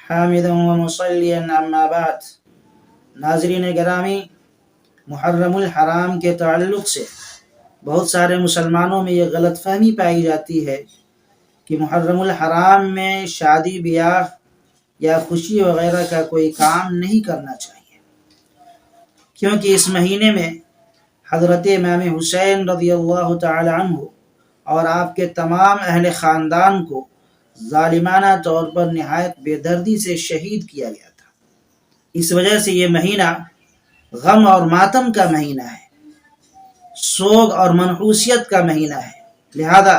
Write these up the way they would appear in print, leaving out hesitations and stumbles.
حامدا ومصلیا اما بعد۔ ناظرین گرامی، محرم الحرام کے تعلق سے بہت سارے مسلمانوں میں یہ غلط فہمی پائی جاتی ہے کہ محرم الحرام میں شادی بیاہ یا خوشی وغیرہ کا کوئی کام نہیں کرنا چاہیے، کیونکہ اس مہینے میں حضرت امام حسین رضی اللہ تعالی عنہ اور آپ کے تمام اہل خاندان کو ظالمانہ طور پر نہایت بے دردی سے شہید کیا گیا تھا۔ اس وجہ سے یہ مہینہ غم اور ماتم کا مہینہ ہے، سوگ اور منحوسیت کا مہینہ ہے، لہذا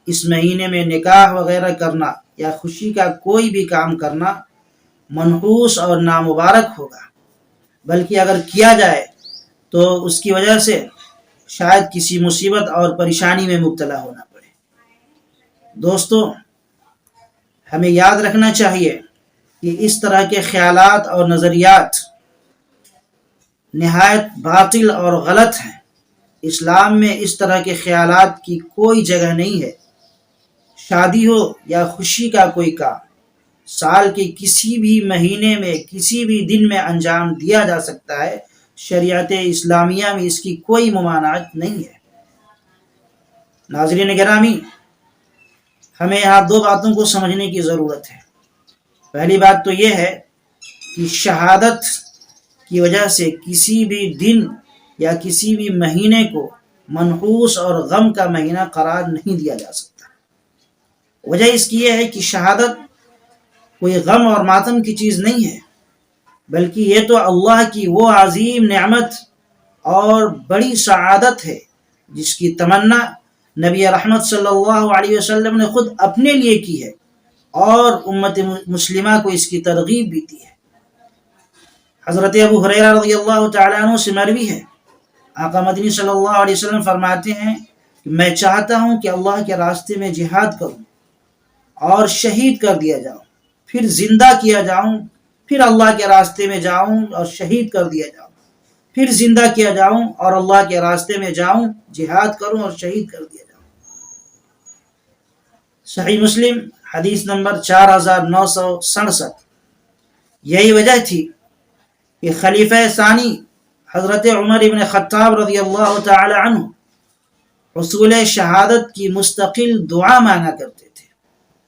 اس مہینے میں نکاح وغیرہ کرنا یا خوشی کا کوئی بھی کام کرنا منحوس اور نامبارک ہوگا، بلکہ اگر کیا جائے تو اس کی وجہ سے شاید کسی مصیبت اور پریشانی میں مبتلا ہونا پڑے۔ دوستو، ہمیں یاد رکھنا چاہیے کہ اس طرح کے خیالات اور نظریات نہایت باطل اور غلط ہیں۔ اسلام میں اس طرح کے خیالات کی کوئی جگہ نہیں ہے۔ شادی ہو یا خوشی کا کوئی کام سال کے کسی بھی مہینے میں کسی بھی دن میں انجام دیا جا سکتا ہے۔ شریعت اسلامیہ میں اس کی کوئی ممانعت نہیں ہے۔ ناظرین گرامی، ہمیں یہاں دو باتوں کو سمجھنے کی ضرورت ہے۔ پہلی بات تو یہ ہے کہ شہادت کی وجہ سے کسی بھی دن یا کسی بھی مہینے کو منحوس اور غم کا مہینہ قرار نہیں دیا جا سکتا۔ وجہ اس کی یہ ہے کہ شہادت کوئی غم اور ماتم کی چیز نہیں ہے، بلکہ یہ تو اللہ کی وہ عظیم نعمت اور بڑی سعادت ہے جس کی تمنا نبی رحمت صلی اللہ علیہ وسلم نے خود اپنے لیے کی ہے اور امت مسلمہ کو اس کی ترغیب بھی دی ہے۔ حضرت ابو ہریرہ رضی اللہ تعالیٰ عنہ سے مروی ہے، آقا مدنی صلی اللہ علیہ وسلم فرماتے ہیں کہ میں چاہتا ہوں کہ اللہ کے راستے میں جہاد کروں اور شہید کر دیا جاؤں، پھر زندہ کیا جاؤں، پھر اللہ کے راستے میں جاؤں اور شہید کر دیا جاؤں، پھر زندہ کیا جاؤں اور اللہ کے راستے میں جاؤں، جہاد کروں اور شہید کر دیا جاؤں۔ صحیح مسلم حدیث نمبر 4967۔ یہی وجہ تھی کہ خلیفہ ثانی حضرت عمر ابن خطاب رضی اللہ تعالی عنہ حصول شہادت کی مستقل دعا مانگا کرتے تھے۔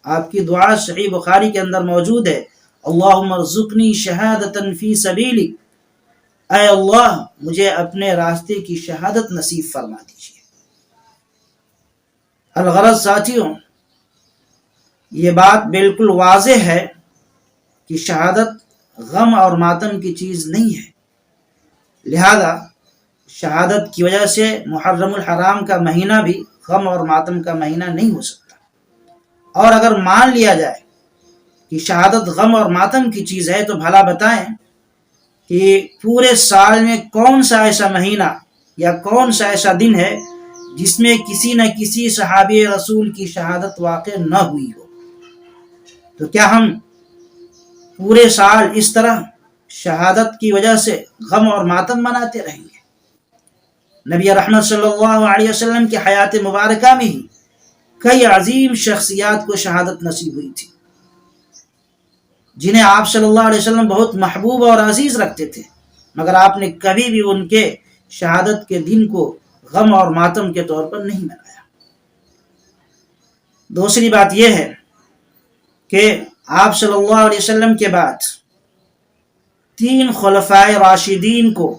آپ کی دعا صحیح بخاری کے اندر موجود ہے، اللہم ارزقنی شہادتا فی سبیلک، اے اللہ مجھے اپنے راستے کی شہادت نصیب فرما دیجیے۔ الغرض ساتھیوں، یہ بات بالکل واضح ہے کہ شہادت غم اور ماتم کی چیز نہیں ہے، لہذا شہادت کی وجہ سے محرم الحرام کا مہینہ بھی غم اور ماتم کا مہینہ نہیں ہو سکتا۔ اور اگر مان لیا جائے کہ شہادت غم اور ماتم کی چیز ہے تو بھلا بتائیں کہ پورے سال میں کون سا ایسا مہینہ یا کون سا ایسا دن ہے جس میں کسی نہ کسی صحابی رسول کی شہادت واقع نہ ہوئی ہو؟ تو کیا ہم پورے سال اس طرح شہادت کی وجہ سے غم اور ماتم مناتے رہیں گے؟ نبی رحمت صلی اللہ علیہ وسلم کی حیات مبارکہ میں ہی کئی عظیم شخصیات کو شہادت نصیب ہوئی تھی، جنہیں آپ صلی اللہ علیہ وسلم بہت محبوب اور عزیز رکھتے تھے، مگر آپ نے کبھی بھی ان کے شہادت کے دن کو غم اور ماتم کے طور پر نہیں منایا۔ دوسری بات یہ ہے کہ آپ صلی اللہ علیہ وسلم کے بعد 3 خلفائے راشدین کو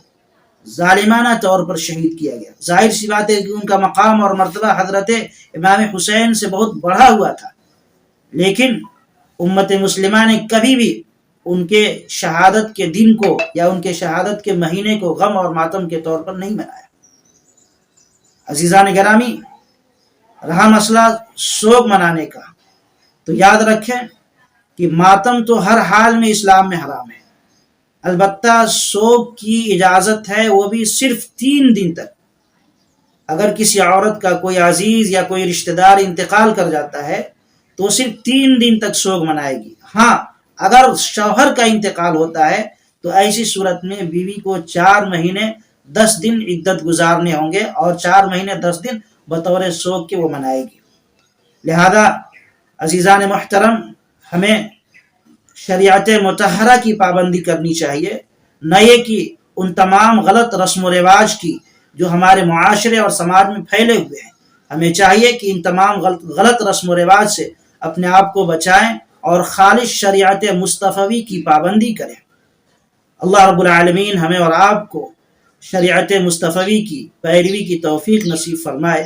ظالمانہ طور پر شہید کیا گیا۔ ظاہر سی بات ہے کہ ان کا مقام اور مرتبہ حضرت امام حسین سے بہت بڑھا ہوا تھا، لیکن امت مسلمہ نے کبھی بھی ان کے شہادت کے دن کو یا ان کے شہادت کے مہینے کو غم اور ماتم کے طور پر نہیں منایا۔ عزیزان گرامی، رہا مسئلہ سوگ منانے کا، تو یاد رکھیں کہ ماتم تو ہر حال میں اسلام میں حرام ہے، البتہ سوگ کی اجازت ہے، وہ بھی صرف 3 دن تک۔ اگر کسی عورت کا کوئی عزیز یا کوئی رشتہ دار انتقال کر جاتا ہے تو صرف 3 دن تک سوگ منائے گی۔ ہاں، اگر شوہر کا انتقال ہوتا ہے تو ایسی صورت میں بیوی کو 4 مہینے 10 دن عدت گزارنے ہوں گے اور 4 مہینے 10 دن بطور سوگ کے وہ منائے گی۔ لہذا عزیزان محترم، ہمیں شریعت مطہرہ کی پابندی کرنی چاہیے، نہ یہ کہ ان تمام غلط رسم و رواج کی جو ہمارے معاشرے اور سماج میں پھیلے ہوئے ہیں۔ ہمیں چاہیے کہ ان تمام غلط رسم و رواج سے اپنے آپ کو بچائیں اور خالص شریعت مصطفی کی پابندی کریں۔ اللہ رب العالمین ہمیں اور آپ کو شریعت مصطفی کی پیروی کی توفیق نصیب فرمائے۔